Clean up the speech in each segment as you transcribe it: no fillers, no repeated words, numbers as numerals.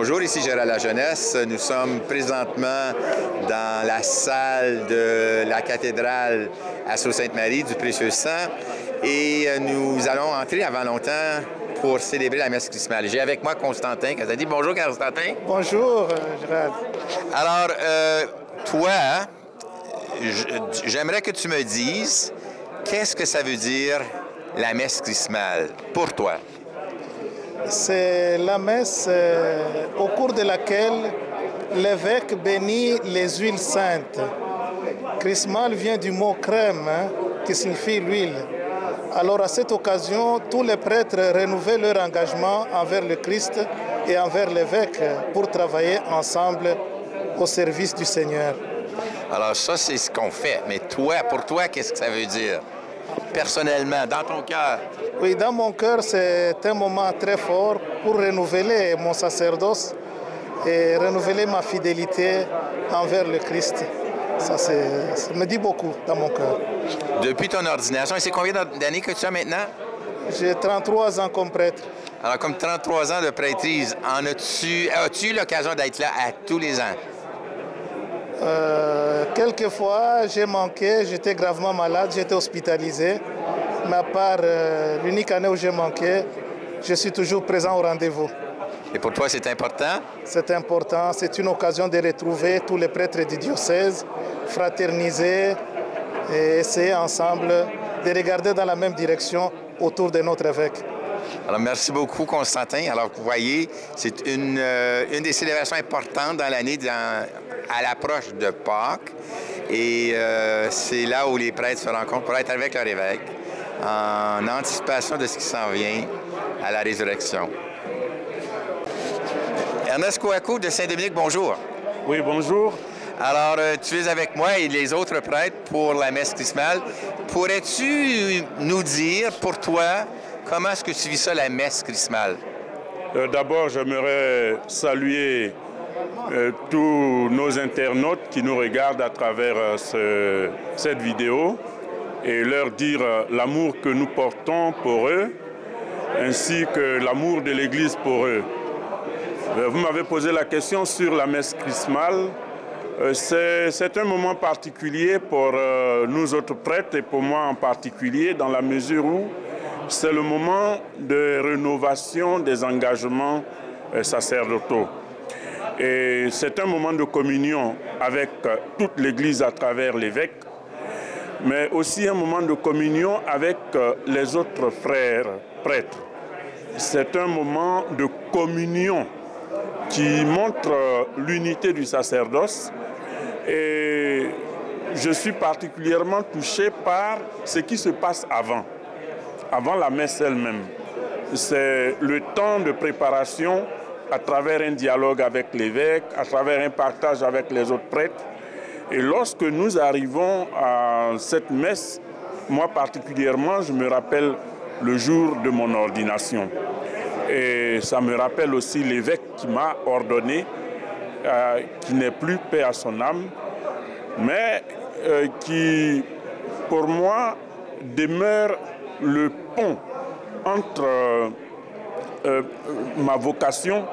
Bonjour, ici Gérald Lajeunesse. Nous sommes présentement dans la salle de la cathédrale à Sault-Sainte-Marie du Précieux Sang et nous allons entrer avant longtemps pour célébrer la messe chrismale. J'ai avec moi Constantin Casadi. Bonjour Constantin. Bonjour Gérald. Alors, toi, j'aimerais que tu me dises qu'est-ce que ça veut dire la messe chrismale pour toi? C'est la messe au cours de laquelle l'évêque bénit les huiles saintes. Chrismal vient du mot crème, qui signifie l'huile. Alors à cette occasion, tous les prêtres renouvellent leur engagement envers le Christ et envers l'évêque pour travailler ensemble au service du Seigneur. Alors ça, c'est ce qu'on fait. Mais toi, pour toi, qu'est-ce que ça veut dire? Personnellement, dans ton cœur? Oui, dans mon cœur, c'est un moment très fort pour renouveler mon sacerdoce et renouveler ma fidélité envers le Christ. Ça me dit beaucoup dans mon cœur. Depuis ton ordination, et c'est combien d'années que tu as maintenant? J'ai 33 ans comme prêtre. Alors, comme 33 ans de prêtrise, as-tu eu l'occasion d'être là à tous les ans? Quelquefois, j'ai manqué, j'étais gravement malade, j'étais hospitalisé. Mais à part l'unique année où j'ai manqué, je suis toujours présent au rendez-vous. Et pour toi, c'est important? C'est important. C'est une occasion de retrouver tous les prêtres du diocèse, fraterniser et essayer ensemble de regarder dans la même direction autour de notre évêque. Alors, merci beaucoup, Constantin. Alors, vous voyez, c'est une des célébrations importantes dans l'année à l'approche de Pâques. Et c'est là où les prêtres se rencontrent pour être avec leur évêque, en anticipation de ce qui s'en vient à la résurrection. Ernest Kouakou de Saint-Dominique, bonjour. Oui, bonjour. Alors, tu es avec moi et les autres prêtres pour la messe chrismale. Pourrais-tu nous dire, pour toi, comment est-ce que tu vis ça, la messe chrismale? D'abord, j'aimerais saluer tous nos internautes qui nous regardent à travers cette vidéo et leur dire l'amour que nous portons pour eux, ainsi que l'amour de l'Église pour eux. Vous m'avez posé la question sur la messe chrismale. C'est un moment particulier pour nous autres prêtres et pour moi en particulier, dans la mesure où c'est le moment de rénovation des engagements sacerdotaux. Et c'est un moment de communion avec toute l'Église à travers l'évêque, mais aussi un moment de communion avec les autres frères prêtres. C'est un moment de communion qui montre l'unité du sacerdoce et je suis particulièrement touché par ce qui se passe avant la messe elle-même. C'est le temps de préparation à travers un dialogue avec l'évêque, à travers un partage avec les autres prêtres. Et lorsque nous arrivons à cette messe, moi particulièrement, je me rappelle le jour de mon ordination. Et ça me rappelle aussi l'évêque qui m'a ordonné, qui n'est plus paix à son âme, mais qui, pour moi, demeure le pont entre ma vocation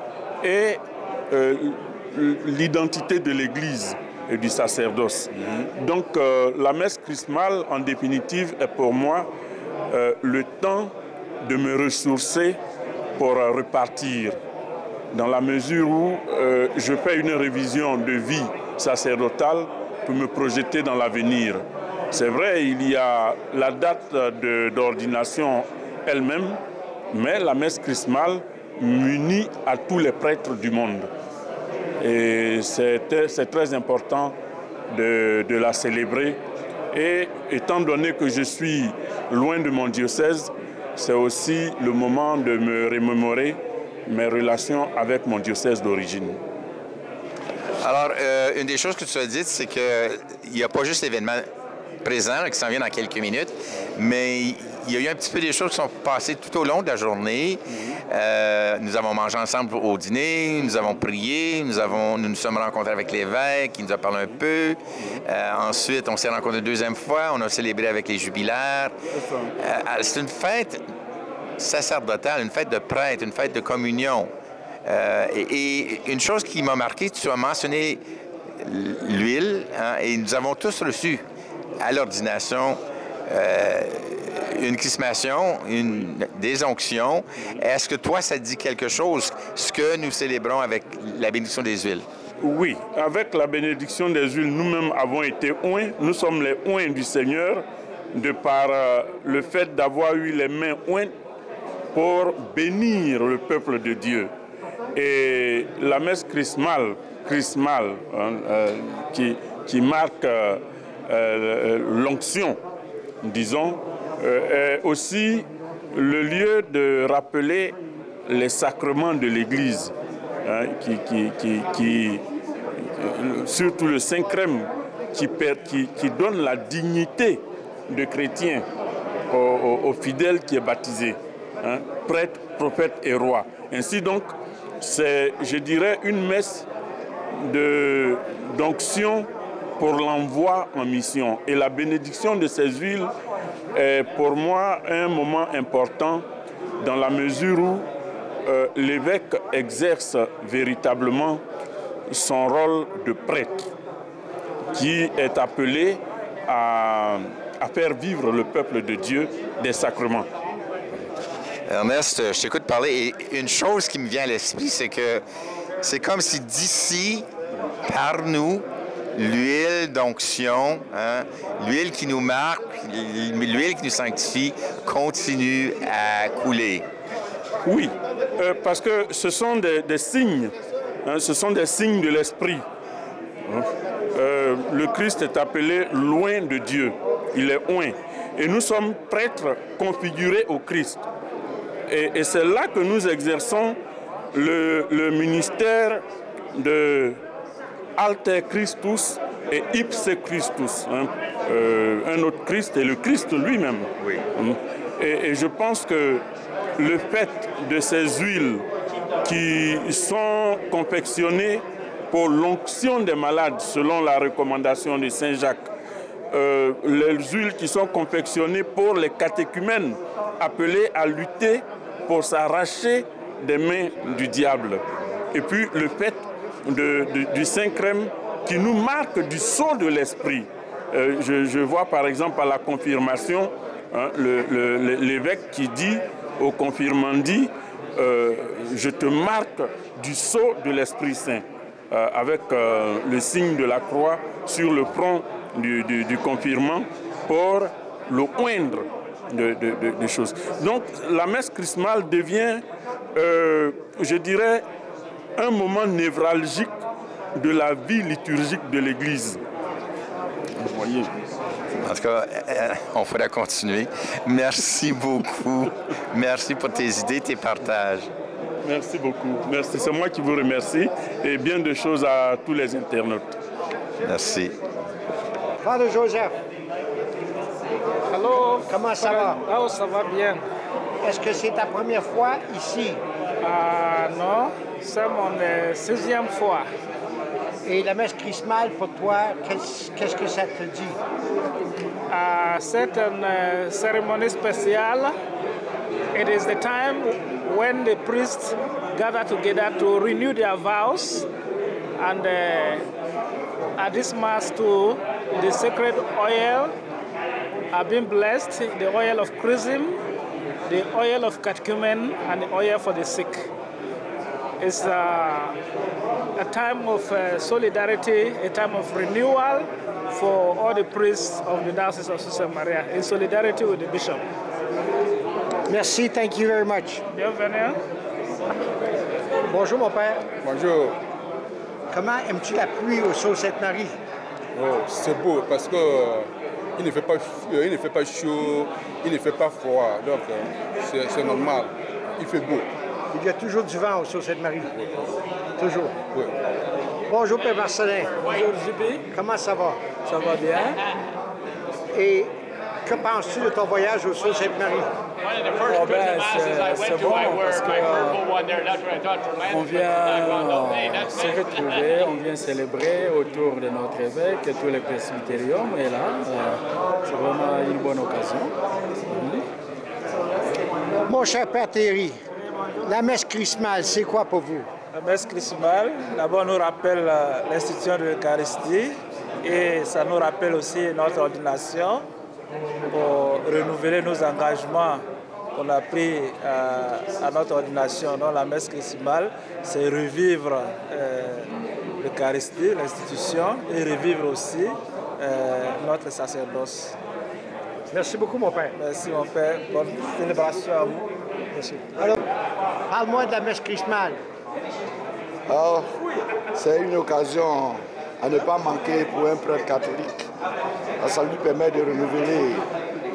et l'identité de l'Église et du sacerdoce. Donc la messe chrismale, en définitive, est pour moi le temps de me ressourcer pour repartir, dans la mesure où je fais une révision de vie sacerdotale pour me projeter dans l'avenir. C'est vrai, il y a la date d'ordination elle-même, mais la messe chrismale m'unit à tous les prêtres du monde. Et c'est très important de la célébrer. Et étant donné que je suis loin de mon diocèse, c'est aussi le moment de me remémorer mes relations avec mon diocèse d'origine. Alors, une des choses que tu as dites, c'est qu'il n'y a pas juste l'événement présent là, qui s'en vient dans quelques minutes, mais il y a eu un petit peu des choses qui sont passées tout au long de la journée. Nous avons mangé ensemble au dîner, nous avons prié, nous nous sommes rencontrés avec l'évêque, qui nous a parlé un peu. Ensuite, on s'est rencontrés une deuxième fois, on a célébré avec les jubilaires. C'est une fête sacerdotale, une fête de prêtre, une fête de communion. Et une chose qui m'a marqué, tu as mentionné l'huile, hein, et nous avons tous reçu à l'ordination une chrismation, des onctions. Est-ce que toi, ça te dit quelque chose, ce que nous célébrons avec la bénédiction des huiles? Oui, avec la bénédiction des huiles, nous-mêmes avons été oints. Nous sommes les oints du Seigneur, de par le fait d'avoir eu les mains ointes pour bénir le peuple de Dieu. Et la messe chrismale qui marque l'onction, disons, est aussi le lieu de rappeler les sacrements de l'Église, hein, surtout le Saint-Crème, qui donne la dignité de chrétien au fidèle qui est baptisé, hein, prêtre, prophète et roi. Ainsi donc, c'est, je dirais, une messe d'onction pour l'envoi en mission. Et la bénédiction de ces huiles est pour moi un moment important dans la mesure où l'évêque exerce véritablement son rôle de prêtre qui est appelé à faire vivre le peuple de Dieu des sacrements. Ernest, je t'écoute parler et une chose qui me vient à l'esprit, c'est que c'est comme si d'ici, par nous, l'huile d'onction, hein, l'huile qui nous marque, l'huile qui nous sanctifie, continue à couler. Oui, parce que ce sont des signes, hein, ce sont des signes de l'esprit. Le Christ est appelé loin de Dieu, il est oint. Et nous sommes prêtres configurés au Christ. Et c'est là que nous exerçons le ministère de Alter Christus et Ipse Christus, hein. Un autre Christ et le Christ lui-même. Oui. Et je pense que le fait de ces huiles qui sont confectionnées pour l'onction des malades, selon la recommandation de Saint Jacques, les huiles qui sont confectionnées pour les catéchumènes appelés à lutter pour s'arracher des mains du diable. Et puis le fait du Saint-Crème qui nous marque du sceau de l'esprit. Je vois par exemple à la confirmation, hein, l'évêque qui dit au confirmandi, je te marque du sceau de l'Esprit Saint, avec le signe de la croix sur le front du confirmant pour le oindre de choses. Donc la messe chrismale devient, je dirais, un moment névralgique de la vie liturgique de l'Église. Vous voyez. En tout cas, on faudra continuer. Merci beaucoup. Merci pour tes idées, tes partages. Merci beaucoup. Merci. C'est moi qui vous remercie et bien de choses à tous les internautes. Merci. Frère Joseph. Allô. Comment ça va? Oh, ça va bien. Est-ce que c'est ta première fois ici? Non, c'est mon 6e fois. Et la messe chrismale, pour toi, qu'est-ce que ça te dit? C'est une cérémonie spéciale. It is the time when the priests gather together to renew their vows. And at this Mass too, the sacred oil have been blessed, the oil of chrism, the oil of catechumen, and the oil for the sick. It's a time of solidarity, a time of renewal for all the priests of the Diocese of Sault Ste. Marie, in solidarity with the bishop. Merci, thank you very much. Bienvenue. Bonjour mon père. Bonjour. Comment aimes-tu la pluie au Sault Ste. Marie? Oh, c'est beau parce que il ne fait pas chaud, il ne fait pas froid, donc c'est normal. Il fait beau. Il y a toujours du vent au Sault Ste. Marie. Oui. Toujours. Oui. Bonjour Père Marcelin. Bonjour Jubi. Comment ça va? Ça va bien? Et que penses-tu de ton voyage au Sault Ste. Marie? Oh ben, c'est bon parce qu'on vient se retrouver, on vient célébrer autour de notre évêque et tous les presbytériums. Et là, c'est vraiment une bonne occasion. Mon cher Père Thierry, la messe chrismale, c'est quoi pour vous? La messe chrismale, d'abord, nous rappelle l'institution de l'Eucharistie et ça nous rappelle aussi notre ordination pour renouveler nos engagements qu'on a pris à notre ordination. Donc, la messe chrismale, c'est revivre l'Eucharistie, l'institution, et revivre aussi notre sacerdoce. Merci beaucoup, mon père. Merci, mon père. Bonne célébration à vous. Merci. Alors, parle-moi de la messe chrismale. Alors, c'est une occasion à ne pas manquer pour un prêtre catholique. Ça lui permet de renouveler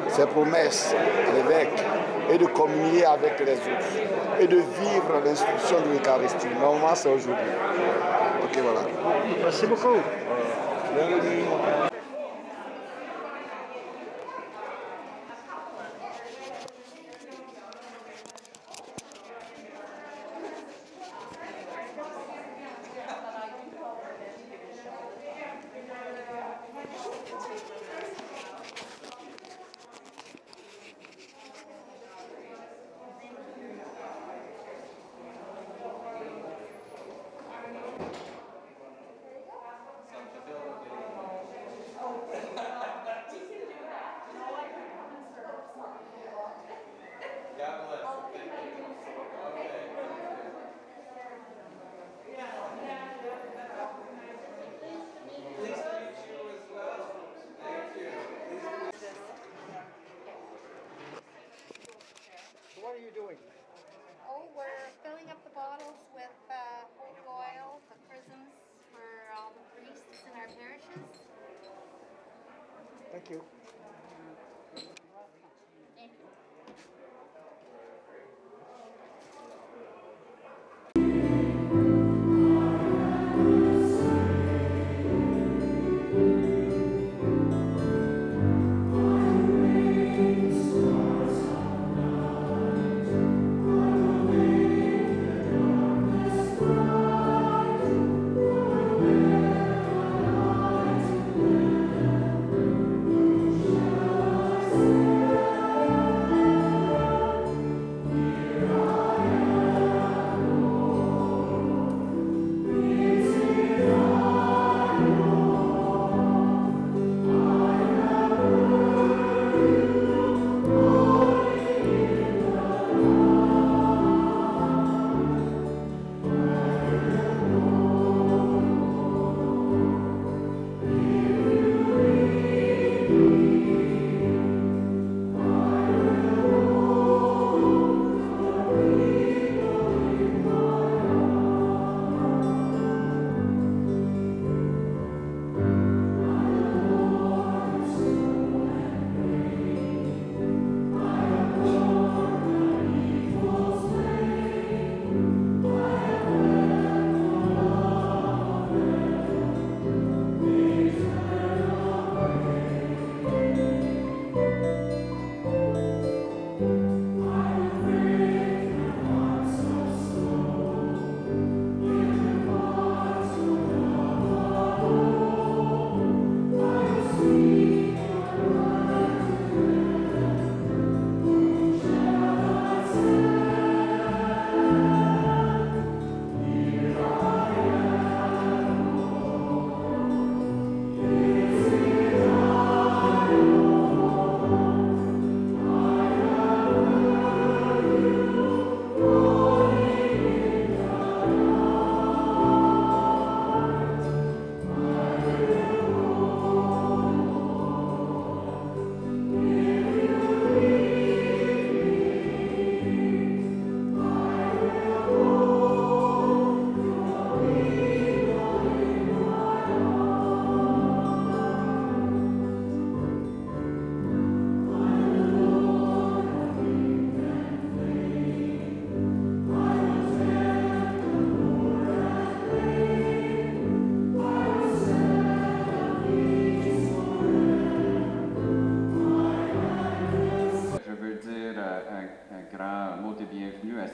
ses promesses à l'évêque et de communier avec les autres et de vivre l'institution de l'Eucharistie. Normalement, c'est aujourd'hui. Ok, voilà. Merci beaucoup. What are you doing? Oh, we're filling up the bottles with holy oil, the chrisms for all the priests in our parishes. Thank you. Thank you.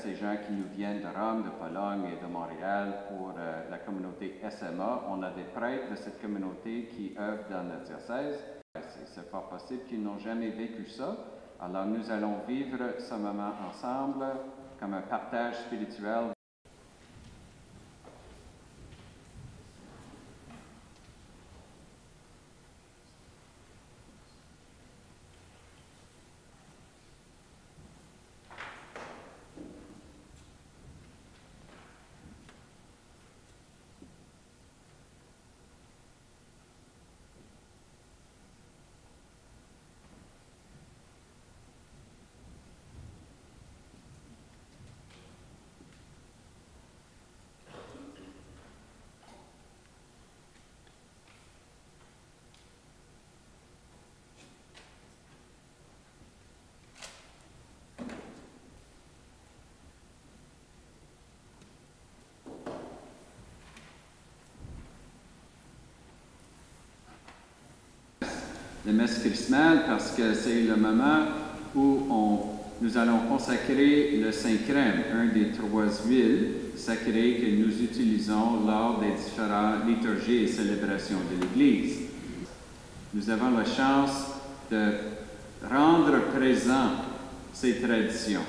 ces gens qui nous viennent de Rome, de Pologne et de Montréal pour la communauté SMA. On a des prêtres de cette communauté qui œuvrent dans notre diocèse. C'est fort possible qu'ils n'ont jamais vécu ça. Alors nous allons vivre ce moment ensemble comme un partage spirituel. la messe chrismale parce que c'est le moment où nous allons consacrer le Saint-Crème, un des 3 huiles sacrées que nous utilisons lors des différentes liturgies et célébrations de l'Église. Nous avons la chance de rendre présent ces traditions.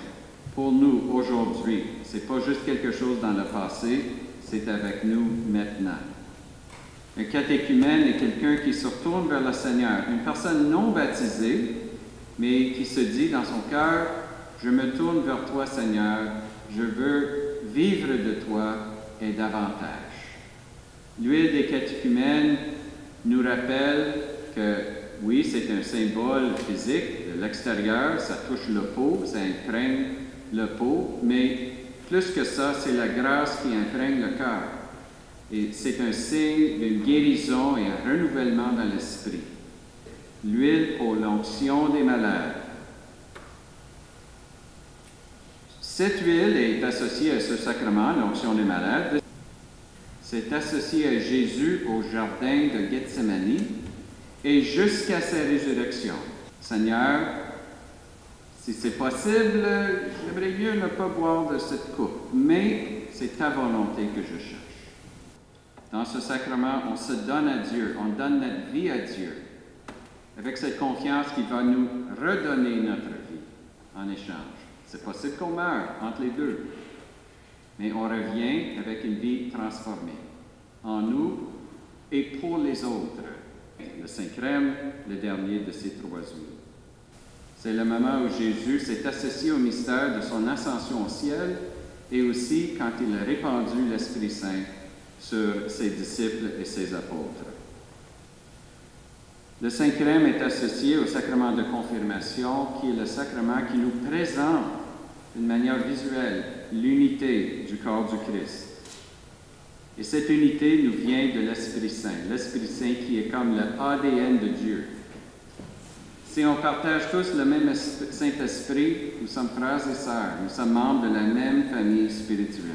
Pour nous, aujourd'hui, ce n'est pas juste quelque chose dans le passé, c'est avec nous maintenant. Un catéchumène est quelqu'un qui se retourne vers le Seigneur, une personne non baptisée, mais qui se dit dans son cœur, « Je me tourne vers toi, Seigneur, je veux vivre de toi et davantage. » L'huile des catéchumènes nous rappelle que, oui, c'est un symbole physique de l'extérieur, ça touche le pot, ça imprègne le pot, mais plus que ça, c'est la grâce qui imprègne le cœur. Et c'est un signe d'une guérison et un renouvellement dans l'esprit. L'huile pour l'onction des malades. Cette huile est associée à ce sacrement, l'onction des malades. C'est associé à Jésus au jardin de Gethsémani et jusqu'à sa résurrection. Seigneur, si c'est possible, j'aimerais mieux ne pas boire de cette coupe, mais c'est ta volonté que je cherche. Dans ce sacrement, on se donne à Dieu, on donne notre vie à Dieu, avec cette confiance qu'il va nous redonner notre vie en échange. C'est possible qu'on meure entre les deux, mais on revient avec une vie transformée en nous et pour les autres. Le Saint-Crème, le dernier de ces 3 huiles. C'est le moment où Jésus s'est associé au mystère de son ascension au ciel et aussi quand il a répandu l'Esprit Saint sur ses disciples et ses apôtres. Le Saint-Crème est associé au sacrement de confirmation, qui est le sacrement qui nous présente d'une manière visuelle l'unité du corps du Christ. Et cette unité nous vient de l'Esprit Saint qui est comme le ADN de Dieu. Si on partage tous le même Saint-Esprit, nous sommes frères et sœurs, nous sommes membres de la même famille spirituelle.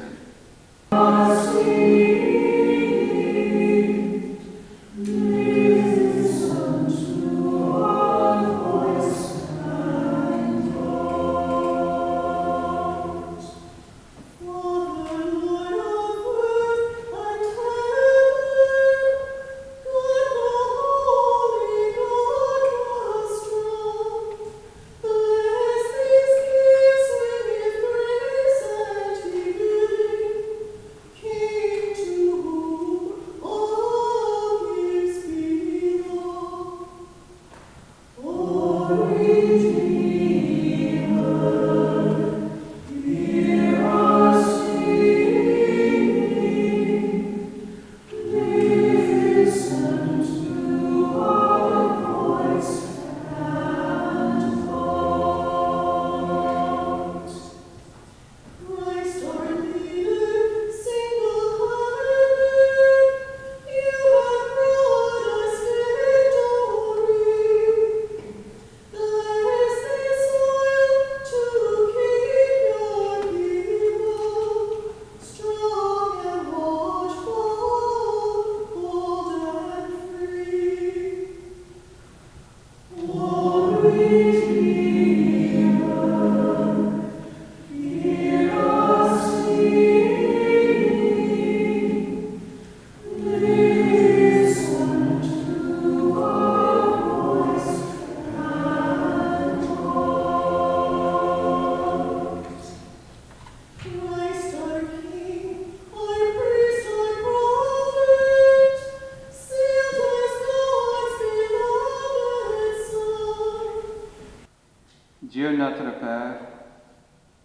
Dieu notre Père,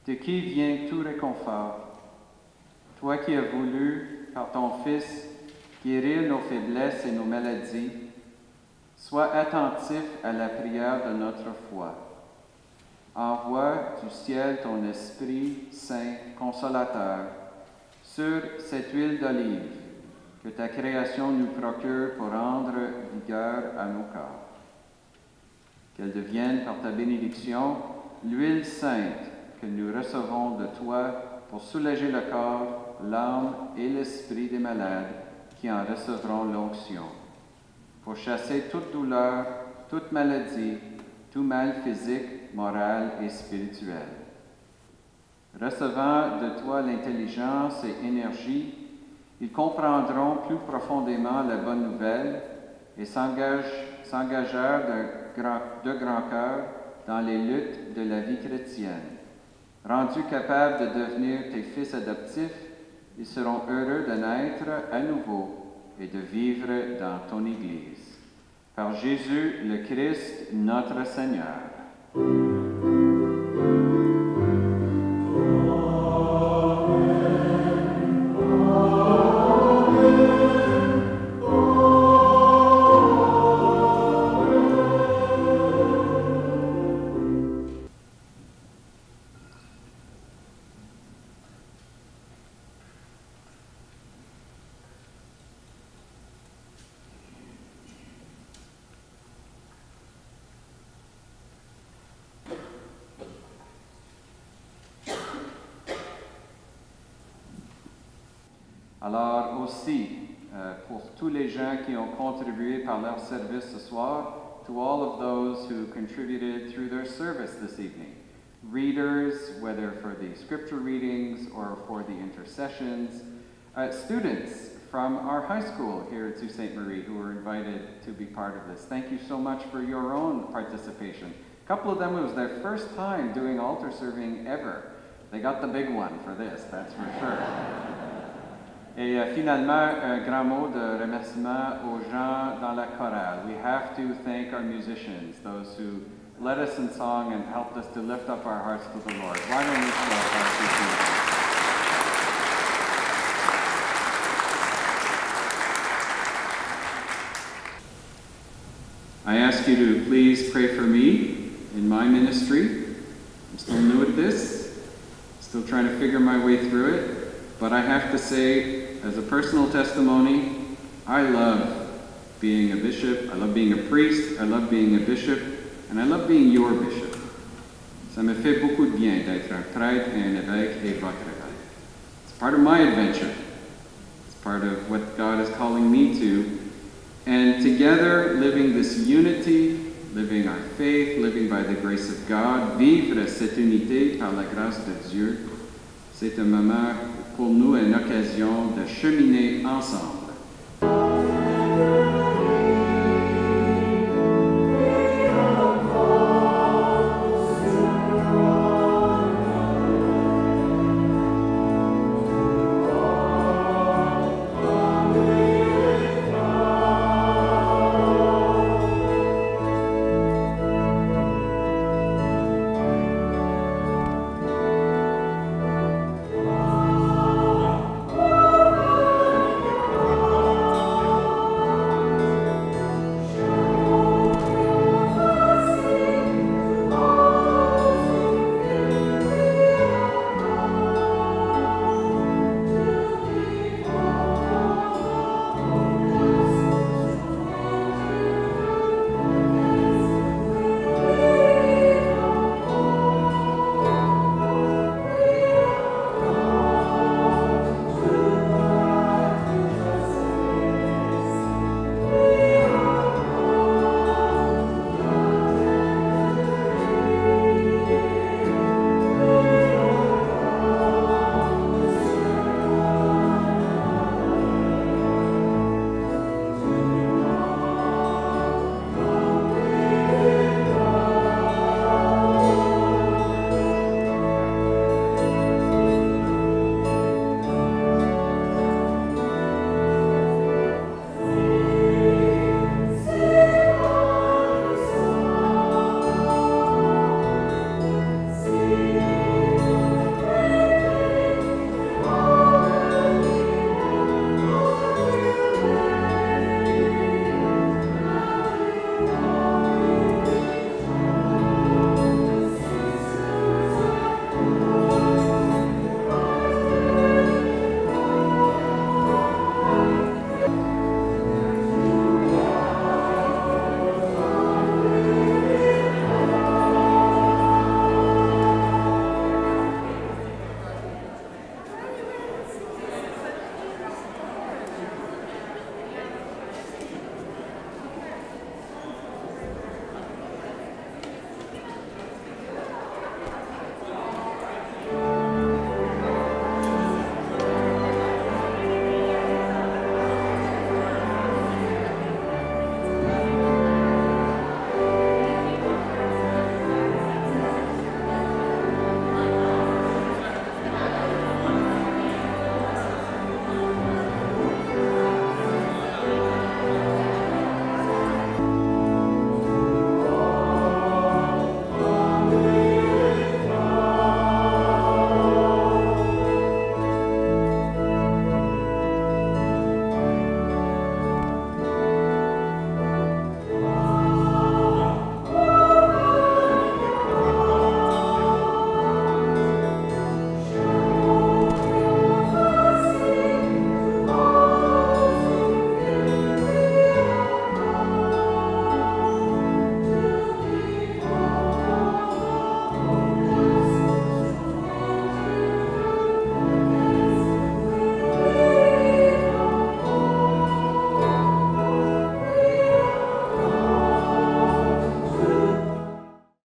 de qui vient tout réconfort, toi qui as voulu, par ton Fils, guérir nos faiblesses et nos maladies, sois attentif à la prière de notre foi. Envoie du ciel ton Esprit Saint consolateur sur cette huile d'olive que ta création nous procure pour rendre vigueur à nos corps. Qu'elle devienne par ta bénédiction l'huile sainte que nous recevons de toi pour soulager le corps, l'âme et l'esprit des malades qui en recevront l'onction, pour chasser toute douleur toute maladie, tout mal physique, moral et spirituel. Recevant de toi l'intelligence et énergie, ils comprendront plus profondément la bonne nouvelle et s'engagèrent de grand cœur dans les luttes de la vie chrétienne. Rendus capables de devenir tes fils adoptifs, ils seront heureux de naître à nouveau et de vivre dans ton Église. Par Jésus le Christ, notre Seigneur. Alors aussi, pour tous les gens qui ont contribué par leur service ce soir, to all of those who contributed through their service this evening, readers, whether for the scripture readings or for the intercessions, students from our high school here at Sault Ste. Marie who were invited to be part of this. Thank you so much for your own participation. A couple of them, it was their first time doing altar serving ever. They got the big one for this, that's for sure. Et finalement, un grand mot de remerciement aux gens dans la chorale. We have to thank our musicians, those who led us in song and helped us to lift up our hearts to the Lord. Why don't we stand up our feet? I ask you to please pray for me in my ministry. I'm still new at this, still trying to figure my way through it, but I have to say, as a personal testimony, I love being a bishop, I love being a priest, I love being a bishop, and I love being your bishop. Ça me fait beaucoup de bien d'être un prêtre et un évêque et votre évêque. It's part of my adventure. It's part of what God is calling me to. And together, living this unity, living our faith, living by the grace of God, vivre cette unité par la grâce de Dieu, c'est un moment pour nous une occasion de cheminer ensemble.